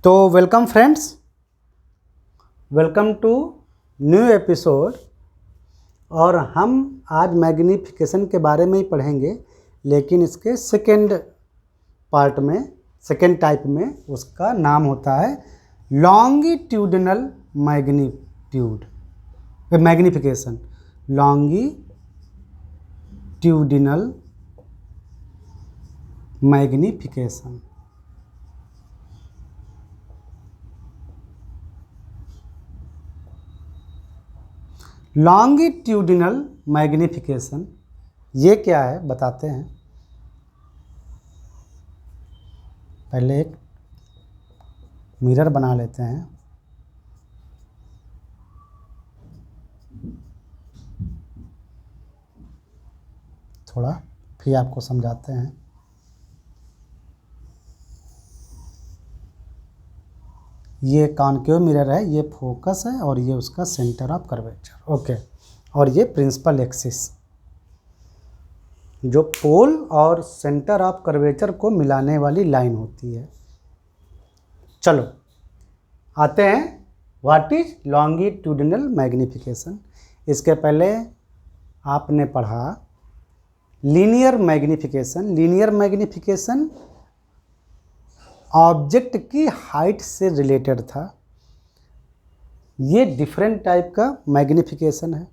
तो welcome friends, welcome to new episode. और हम आज मैग्नीफिकेशन के बारे में ही पढ़ेंगे, लेकिन इसके सेकेंड पार्ट में, सेकेंड टाइप में उसका नाम होता है longitudinal magnification. Longitudinal magnification. Longitudinal magnification ये क्या है बताते हैं। पहले एक मिरर बना लेते हैं। थोड़ा फिर आपको समझाते हैं। ये कॉनकेव मिरर है, ये फोकस है और ये उसका सेंटर ऑफ कर्वेचर। ओके, और ये प्रिंसिपल एक्सिस जो पोल और सेंटर ऑफ कर्वेचर को मिलाने वाली लाइन होती है। चलो आते हैं, व्हाट इज लॉन्गिट्यूडिनल मैग्नीफिकेशन। इसके पहले आपने पढ़ा linear magnification. Linear magnification object की हाइट से रिलेटेड था। ये डिफरेंट टाइप का मैग्नीफिकेशन है।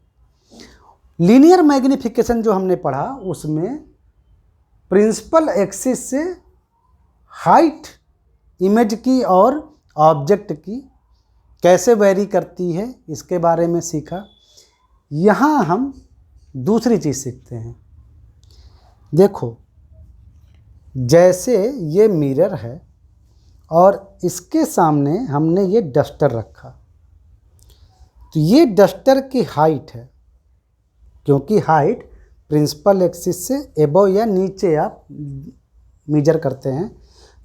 लीनियर मैग्नीफिकेशन जो हमने पढ़ा उसमें प्रिंसिपल एक्सिस से हाइट इमेज की और ऑब्जेक्ट की कैसे वेरी करती है इसके बारे में सीखा। यहाँ हम दूसरी चीज़ सीखते हैं। देखो, जैसे ये मिरर है और इसके सामने हमने ये डस्टर रखा, तो ये डस्टर की हाइट है, क्योंकि हाइट प्रिंसिपल एक्सिस से एबव या नीचे आप मेजर करते हैं।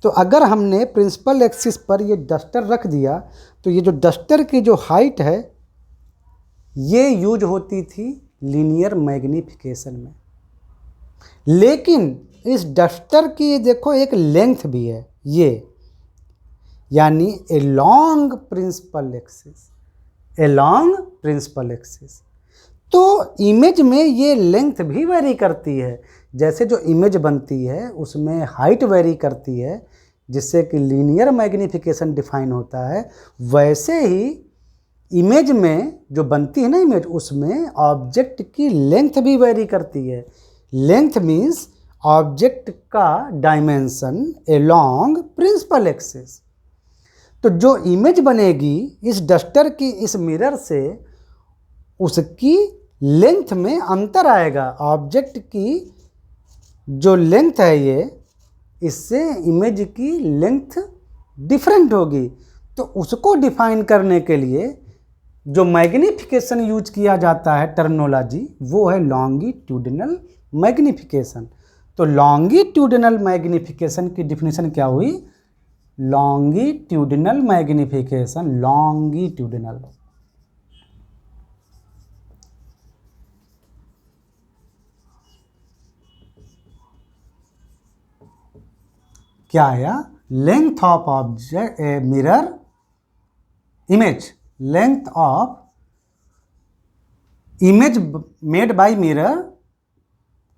तो अगर हमने प्रिंसिपल एक्सिस पर ये डस्टर रख दिया तो ये जो डस्टर की जो हाइट है ये यूज होती थी लीनियर मैग्नीफिकेशन में। लेकिन इस डस्टर की देखो एक लेंथ भी है, ये यानी along principal axis, along principal axis. तो इमेज में ये लेंथ भी वेरी करती है। जैसे जो इमेज बनती है उसमें हाइट वेरी करती है, जिससे कि लीनियर मैग्नीफिकेशन डिफाइन होता है, वैसे ही इमेज में जो बनती है ना इमेज, उसमें ऑब्जेक्ट की लेंथ भी वेरी करती है। लेंथ मीन्स ऑब्जेक्ट का डायमेंशन एलॉन्ग प्रिंसिपल एक्सिस। तो जो इमेज बनेगी इस डस्टर की इस मिरर से, उसकी लेंथ में अंतर आएगा। ऑब्जेक्ट की जो लेंथ है ये, इससे इमेज की लेंथ डिफरेंट होगी। तो उसको डिफाइन करने के लिए जो मैग्नीफिकेशन यूज किया जाता है टर्मिनोलॉजी, वो है लॉन्गिट्यूडिनल मैग्नीफिकेशन। तो लॉन्गिट्यूडिनल मैग्नीफिकेशन की डिफिनेशन क्या हुई? लॉन्गिट्यूडिनल मैग्नीफिकेशन, लॉन्गिट्यूडिनल क्या आया? Length of object mirror image, length of image made by mirror,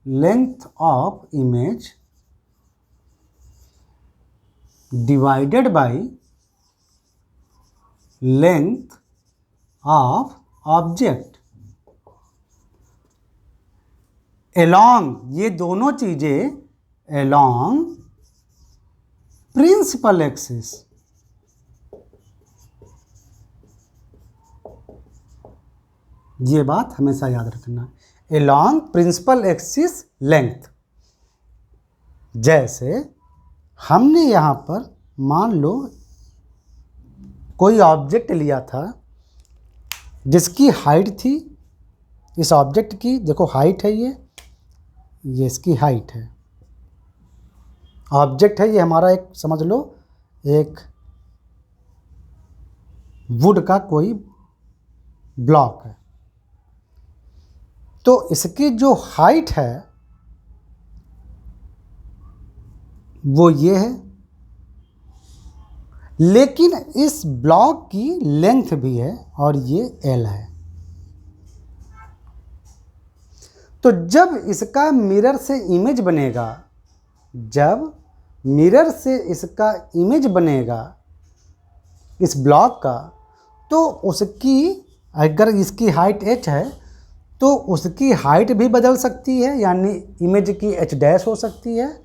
length of image divided by length of object along, ये दोनों चीजें along principal axis। ये बात हमेशा याद रखना, along principal axis length। जैसे हमने यहाँ पर मान लो कोई ऑब्जेक्ट लिया था जिसकी हाइट थी, इस ऑब्जेक्ट की देखो हाइट है, ये इसकी हाइट है। ऑब्जेक्ट है ये हमारा, एक समझ लो एक वुड का कोई ब्लॉक है। तो इसकी जो हाइट है वो ये है, लेकिन इस ब्लॉक की लेंथ भी है और ये L है। तो जब इसका मिरर से इमेज बनेगा, जब मिरर से इसका इमेज बनेगा इस ब्लॉक का, तो उसकी अगर इसकी हाइट h है तो उसकी हाइट भी बदल सकती है, यानी इमेज की h डैश हो सकती है,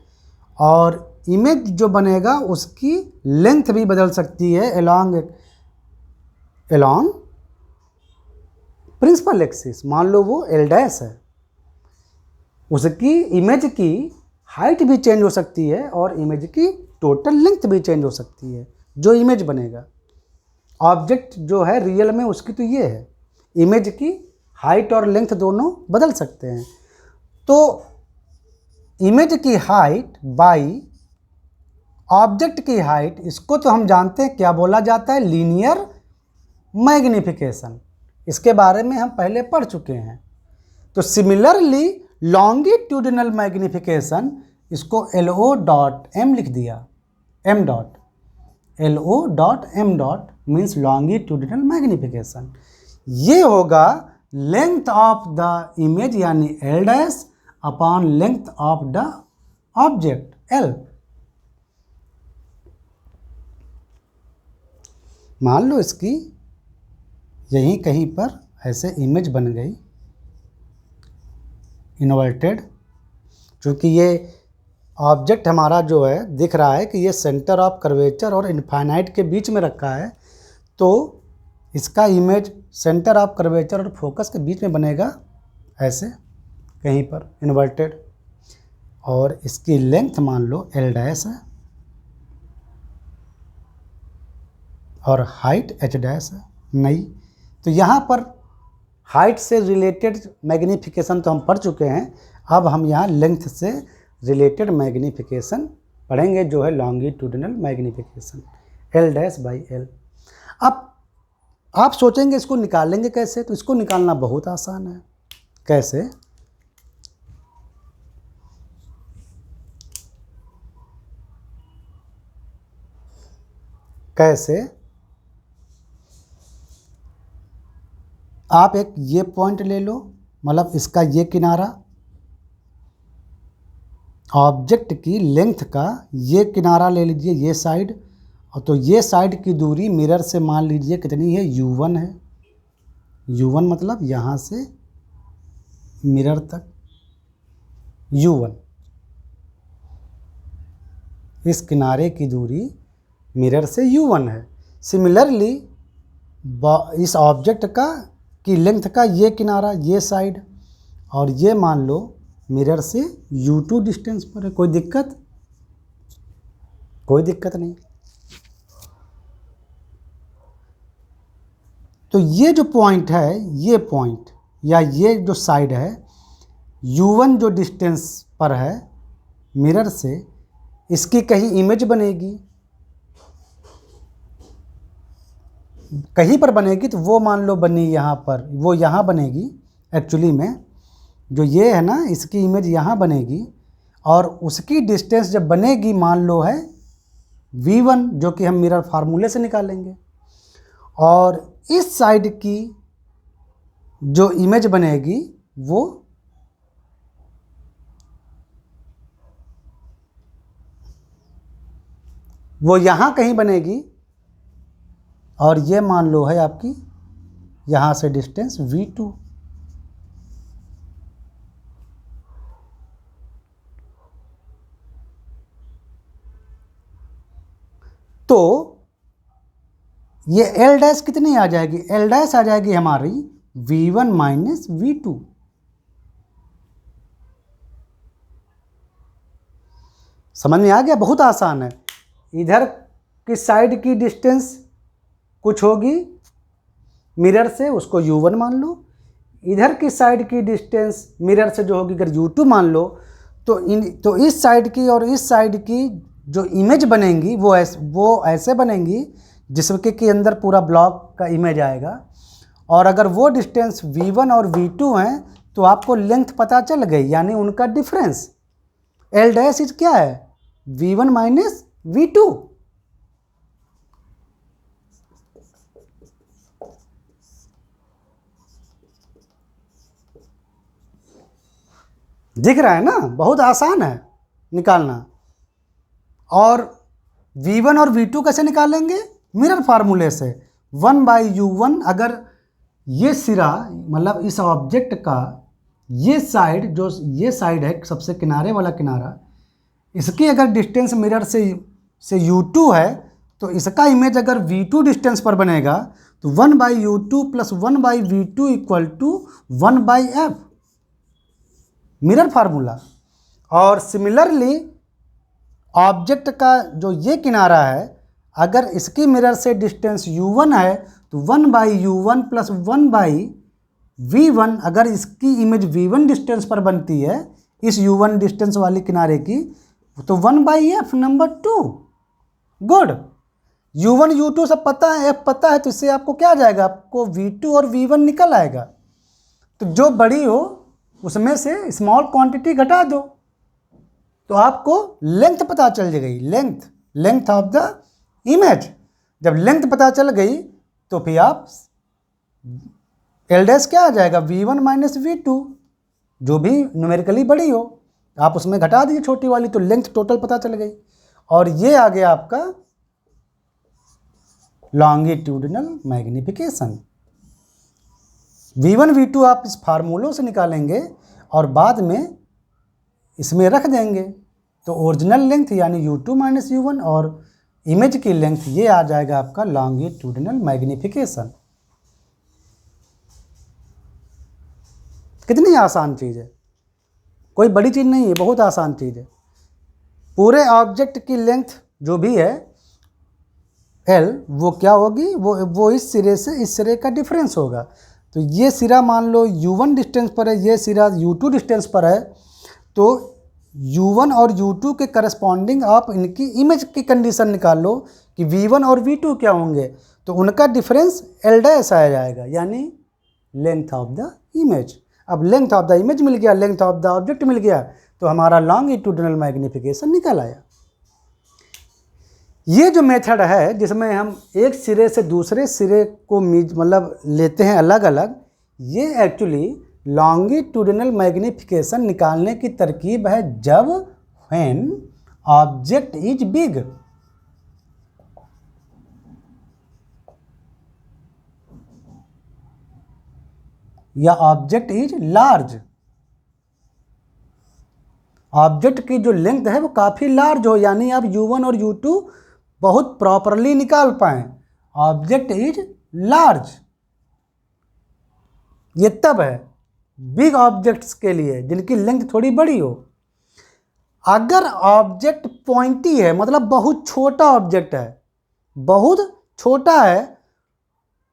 और इमेज जो बनेगा उसकी लेंथ भी बदल सकती है along प्रिंसिपल एक्सिस। मान लो वो L डैश है, उसकी इमेज की हाइट भी चेंज हो सकती है और इमेज की टोटल लेंथ भी चेंज हो सकती है जो इमेज बनेगा। ऑब्जेक्ट जो है रियल में उसकी तो ये है, इमेज की हाइट और लेंथ दोनों बदल सकते हैं। तो इमेज की हाइट बाई ऑब्जेक्ट की हाइट, इसको तो हम जानते हैं क्या बोला जाता है, लीनियर मैग्निफिकेशन। इसके बारे में हम पहले पढ़ चुके हैं। तो सिमिलरली लॉन्गिट्यूडिनल मैग्निफिकेशन, इसको LO.m लिख दिया, m dot, LO.m means longitudinal magnification. ये होगा लेंथ ऑफ द इमेज यानी L dash upon length of the object L। मान लो इसकी यहीं कहीं पर ऐसे इमेज बन गई इन्वर्टेड, क्योंकि ये ऑब्जेक्ट हमारा जो है दिख रहा है कि ये सेंटर ऑफ कर्वेचर और इनफाइनाइट के बीच में रखा है, तो इसका इमेज सेंटर ऑफ कर्वेचर और फोकस के बीच में बनेगा ऐसे कहीं पर इन्वर्टेड, और इसकी लेंथ मान लो L डैश है और हाइट h डैश है। नहीं, तो यहाँ पर हाइट से रिलेटेड मैग्नीफिकेशन तो हम पढ़ चुके हैं, अब हम यहाँ लेंथ से रिलेटेड मैग्नीफिकेशन पढ़ेंगे जो है longitudinal magnification L dash by L। अब आप सोचेंगे इसको निकालेंगे कैसे, तो इसको निकालना बहुत आसान है। कैसे? कैसे? आप एक ये पॉइंट ले लो, मतलब इसका ये किनारा, ऑब्जेक्ट की लेंथ का ये किनारा ले लीजिए, ये साइड, और तो ये साइड की दूरी मिरर से मान लीजिए कितनी है, U1 है। U1 मतलब यहाँ से मिरर तक U1, इस किनारे की दूरी मिरर से U1 है। सिमिलरली इस ऑब्जेक्ट का की लेंथ का ये किनारा, ये साइड, और ये मान लो मिरर से U2 डिस्टेंस पर है। कोई दिक्कत? कोई दिक्कत नहीं। तो ये जो पॉइंट है, ये पॉइंट या ये जो साइड है, U1 जो डिस्टेंस पर है मिरर से, इसकी कहीं इमेज बनेगी, कहीं पर बनेगी, तो वो मान लो बनी यहाँ पर, वो यहाँ बनेगी। एक्चुअली में जो ये है ना, इसकी इमेज यहाँ बनेगी, और उसकी डिस्टेंस जब बनेगी मान लो है V1, जो कि हम मिरर फार्मूले से निकालेंगे, और इस साइड की जो इमेज बनेगी वो यहाँ कहीं बनेगी, और ये मान लो है आपकी यहाँ से डिस्टेंस V2। तो ये L डैश कितनी आ जाएगी? L डैश आ जाएगी हमारी V1 माइनस V2। समझ में आ गया? बहुत आसान है। इधर की साइड की डिस्टेंस कुछ होगी मिरर से, उसको U1 मान लो। इधर की साइड की डिस्टेंस मिरर से जो होगी अगर U2 मान लो, तो इस साइड की और इस साइड की जो इमेज बनेंगी वो ऐसे बनेंगी जिसके के अंदर पूरा ब्लॉक का इमेज आएगा। और अगर वो डिस्टेंस V1 और V2 हैं तो आपको लेंथ पता चल गई, यानी उनका डिफरेंस L डैश इज क्या है? V1 minus V2। दिख रहा है ना, बहुत आसान है निकालना। और V1 और V2 कैसे निकालेंगे? मिरर फार्मूले से। 1/U1, अगर ये सिरा मतलब इस ऑब्जेक्ट का ये साइड, जो ये साइड है सबसे किनारे वाला किनारा, इसकी अगर डिस्टेंस मिरर से U2 है, तो इसका इमेज अगर V2 डिस्टेंस पर बनेगा तो 1/U2 + 1/V2 = 1/F, mirror formula. और सिमिलरली ऑब्जेक्ट का जो ये किनारा है, अगर इसकी मिरर से डिस्टेंस U1 है तो 1/U1 + 1/V1, अगर इसकी इमेज V1 डिस्टेंस पर बनती है इस U1 डिस्टेंस वाली किनारे की, तो 1/F, number 2। Good. U1 U2 सब पता है, F पता है, तो इससे आपको क्या आ जाएगा? आपको V2 और V1 निकल आएगा। तो जो बड़ी हो उसमें से स्मॉल क्वांटिटी घटा दो, तो आपको लेंथ पता चल गई। Length of the image. जब लेंथ पता चल गई तो फिर आप L' क्या आ जाएगा? V1 - V2, जो भी न्यूमेरिकली बड़ी हो आप उसमें घटा दीजिए छोटी वाली, तो लेंथ टोटल पता चल गई। और ये आ गया आपका लॉन्गिट्यूडिनल मैग्निफिकेशन। V1 V2 आप इस फार्मूलों से निकालेंगे और बाद में इसमें रख देंगे, तो ओरिजिनल लेंथ यानी U2 - U1 और इमेज की लेंथ ये आ जाएगा आपका लॉन्गिट्यूडिनल मैग्निफिकेशन। कितनी आसान चीज़ है, कोई बड़ी चीज़ नहीं है, बहुत आसान चीज़ है। पूरे ऑब्जेक्ट की लेंथ जो भी है L, वो क्या होगी? वो इस सिरे से इस सिरे का डिफरेंस होगा। तो ये सिरा मान लो U1 डिस्टेंस पर है, ये सिरा U2 डिस्टेंस पर है, तो U1 और U2 के करस्पॉन्डिंग आप इनकी इमेज की कंडीशन निकाल लो कि V1 और V2 क्या होंगे, तो उनका डिफरेंस L' आ जाएगा, यानी लेंथ ऑफ द इमेज। अब लेंथ ऑफ द इमेज मिल गया, लेंथ ऑफ द ऑब्जेक्ट मिल गया, तो हमारा लॉन्गिट्यूडिनल मैग्निफिकेशन निकल आया। ये जो मेथड है जिसमें हम एक सिरे से दूसरे सिरे को मतलब लेते हैं अलग अलग, ये एक्चुअली लॉन्गिट्यूडिनल मैग्निफिकेशन निकालने की तरकीब है जब व्हेन ऑब्जेक्ट इज बिग। या ऑब्जेक्ट इज लार्ज। ऑब्जेक्ट की जो लेंथ है वो काफ़ी लार्ज हो, यानी आप U1 और U2 बहुत प्रॉपरली निकाल पाएँ। ऑब्जेक्ट इज लार्ज, ये तब है बिग ऑब्जेक्ट्स के लिए जिनकी लेंथ थोड़ी बड़ी हो। अगर ऑब्जेक्ट पॉइंटी है, मतलब बहुत छोटा ऑब्जेक्ट है, बहुत छोटा है,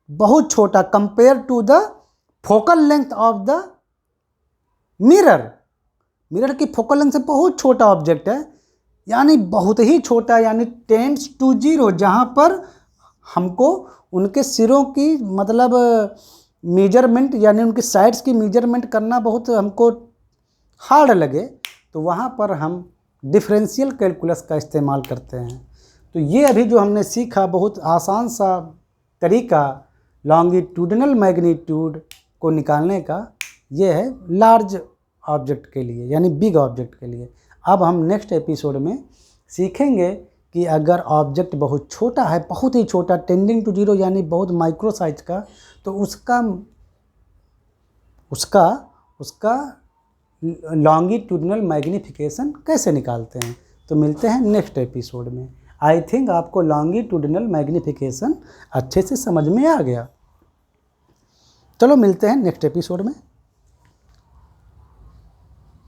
बहुत छोटा compare to the focal length of the mirror की फोकल लेंथ से बहुत छोटा ऑब्जेक्ट है, यानी बहुत ही छोटा, यानी टेंड्स टू 0, जहाँ पर हमको उनके सिरों की मतलब मेजरमेंट यानी उनकी साइड्स की मेजरमेंट करना बहुत हमको हार्ड लगे, तो वहाँ पर हम डिफरेंशियल कैलकुलस का इस्तेमाल करते हैं। तो ये अभी जो हमने सीखा बहुत आसान सा तरीका लॉन्गिट्यूडिनल मैग्नीट्यूड को निकालने का, ये है लार्ज ऑब्जेक्ट के लिए यानी बिग ऑब्जेक्ट के लिए। अब हम नेक्स्ट एपिसोड में सीखेंगे कि अगर ऑब्जेक्ट बहुत छोटा है, बहुत ही छोटा, टेंडिंग टू 0 यानी बहुत माइक्रो साइज का, तो उसका लॉन्गिट्यूडिनल मैग्निफिकेशन कैसे निकालते हैं। तो मिलते हैं नेक्स्ट एपिसोड में। आई थिंक आपको लॉन्गिट्यूडिनल मैग्निफिकेशन अच्छे से समझ में आ गया। चलो मिलते हैं नेक्स्ट एपिसोड में।